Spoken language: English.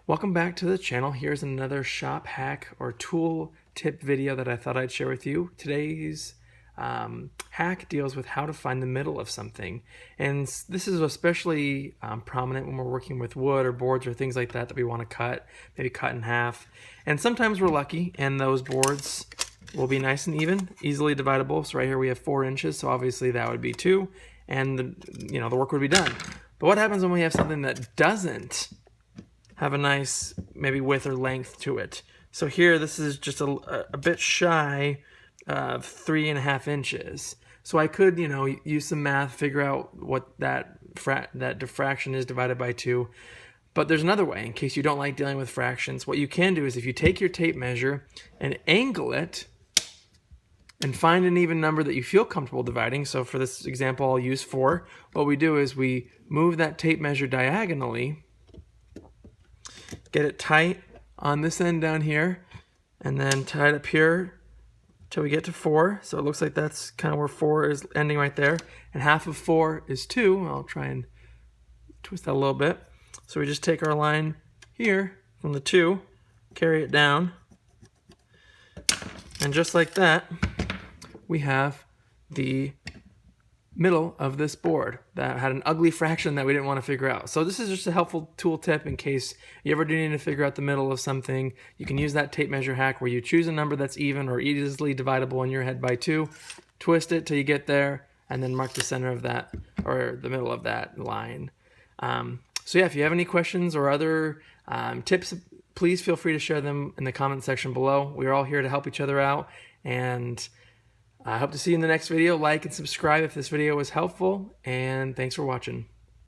Welcome back to the channel. Here's another shop hack or tool tip video that I thought I'd share with you. Today's hack deals with how to find the middle of something. And this is especially prominent when we're working with wood or boards or things like that we want to cut, maybe cut in half. And sometimes we're lucky and those boards will be nice and even, easily dividable. So right here we have 4 inches, so obviously that would be 2, and the work would be done. But what happens when we have something that doesn't have a nice maybe width or length to it? So here this is just a bit shy of 3.5 inches. So I could use some math, figure out what that diffraction is divided by 2. But there's another way in case you don't like dealing with fractions. What you can do is if you take your tape measure and angle it and find an even number that you feel comfortable dividing. So for this example I'll use 4. What we do is we move that tape measure diagonally, get it tight on this end down here, and then tie it up here till we get to 4. So it looks like that's kind of where 4 is ending right there. And half of 4 is 2. I'll try and twist that a little bit. So we just take our line here from the 2, carry it down, and just like that, we have the middle of this board that had an ugly fraction that we didn't want to figure out. So this is just a helpful tool tip in case you ever do need to figure out the middle of something. You can use that tape measure hack where you choose a number that's even or easily divisible in your head by 2, twist it till you get there, and then mark the center of that or the middle of that line. So yeah, if you have any questions or other tips, please feel free to share them in the comment section below. We're all here to help each other out, and I hope to see you in the next video. Like and subscribe if this video was helpful, and thanks for watching.